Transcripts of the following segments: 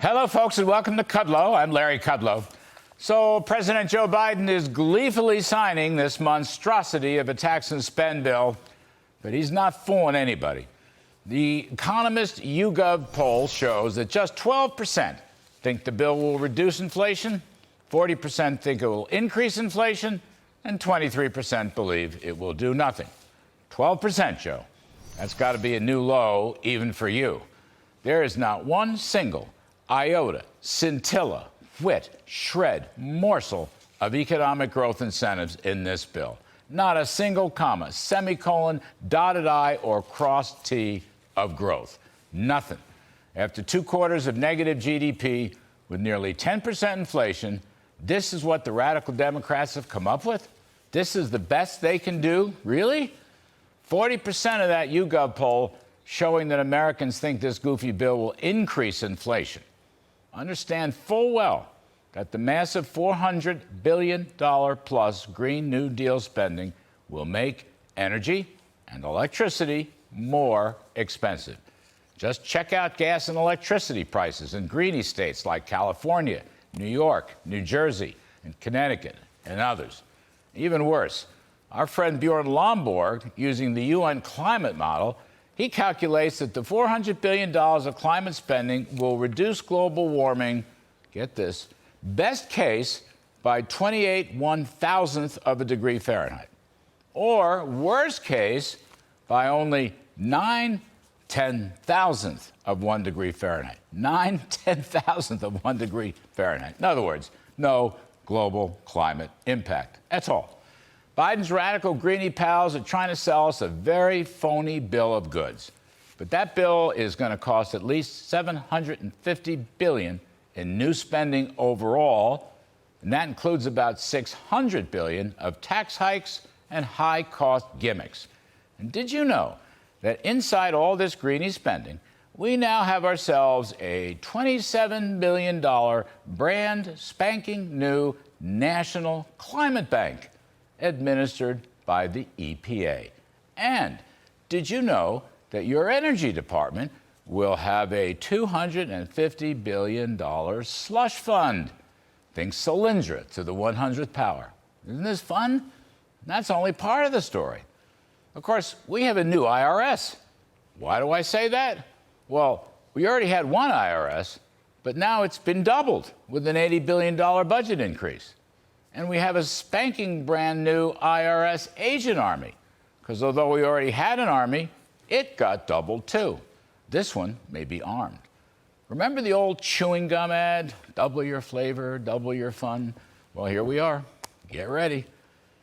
Hello, folks, and welcome to Kudlow. I'm Larry Kudlow. So President Joe Biden is gleefully signing this monstrosity of a tax and spend bill, but he's not fooling anybody. The Economist YouGov poll shows that just 12% think the bill will reduce inflation, 40% think it will increase inflation, and 23% believe it will do nothing. 12%, Joe. That's got to be a new low even for you. There is not one single iota, scintilla, whit, shred, morsel of economic growth incentives in this bill. Not a single comma, semicolon, dotted I, or crossed T of growth. Nothing. After 2 quarters of negative GDP with nearly 10% inflation, this is what the radical Democrats have come up with? This is the best they can do? Really? 40% of that YouGov poll showing that Americans think this goofy bill will increase inflation. Understand full well that the massive $400 billion plus Green New Deal spending will make energy and electricity more expensive. Just check out gas and electricity prices in greeny states like California, New York, New Jersey, and Connecticut, and others. Even worse, our friend Bjorn Lomborg, using the UN climate model, he calculates that the $400 billion of climate spending will reduce global warming, get this, best case by 28 1,000th of a degree Fahrenheit. Or worst case, by only 9 10,000th of 1 degree Fahrenheit. 9 10,000th of 1 degree Fahrenheit. In other words, no global climate impact. That's all. Biden's radical greenie pals are trying to sell us a very phony bill of goods. But that bill is going to cost at least $750 billion in new spending overall, and that includes about $600 billion of tax hikes and high-cost gimmicks. And did you know that inside all this greenie spending, we now have ourselves a $27 billion brand spanking new National Climate Bank, administered by the EPA. And did you know that your energy department will have a $250 billion slush fund? Think Solyndra to the 100th power. Isn't this fun? That's only part of the story. Of course, we have a new IRS. Why do I say that? Well, we already had one IRS, but now it's been doubled with an $80 billion budget increase. And we have a spanking brand new IRS agent army, because although we already had an army, it got doubled too. This one may be armed. Remember the old chewing gum ad? Double your flavor, double your fun. Well, here we are. Get ready.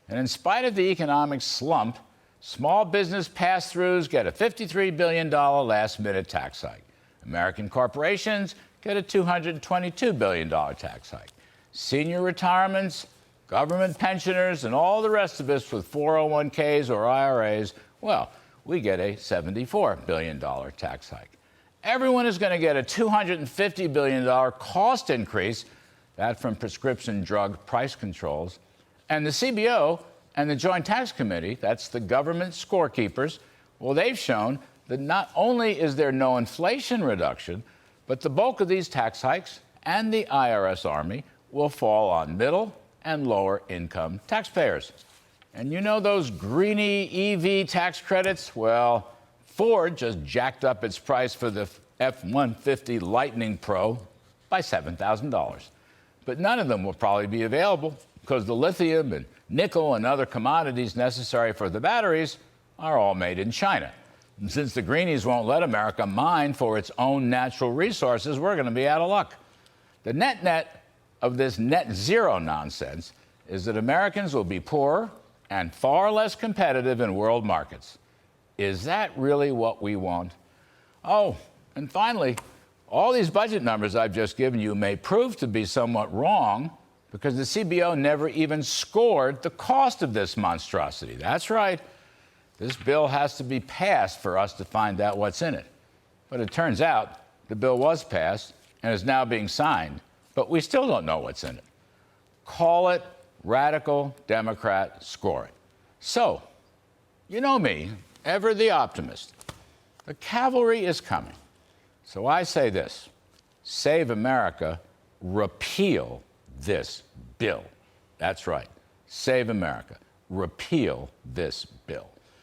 And in spite of the economic slump, small business pass-throughs get a $53 billion last-minute tax hike. American corporations get a $222 billion tax hike. Senior retirements, government pensioners, and all the rest of us with 401ks or IRAs, well, we get a $74 billion tax hike. Everyone is going to get a $250 billion cost increase, that from prescription drug price controls. And the CBO and the Joint Tax Committee, that's the government scorekeepers, well, they've shown that not only is there no inflation reduction, but the bulk of these tax hikes and the IRS army will fall on middle and lower income taxpayers. And you know those greeny EV tax credits? Well, Ford just jacked up its price for the F-150 Lightning Pro by $7,000. But none of them will probably be available because the lithium and nickel and other commodities necessary for the batteries are all made in China. And since the greenies won't let America mine for its own natural resources, we're going to be out of luck. The net-net of this net zero nonsense is that Americans will be poorer and far less competitive in world markets. Is that really what we want? Oh, and finally, all these budget numbers I've just given you may prove to be somewhat wrong because the CBO never even scored the cost of this monstrosity. That's right. This bill has to be passed for us to find out what's in it. But it turns out the bill was passed and is now being signed, but we still don't know what's in it. Call it radical Democrat score it. So, you know me, ever the optimist. The cavalry is coming. So I say this: Save America, repeal this bill. That's right. Save America, repeal this bill.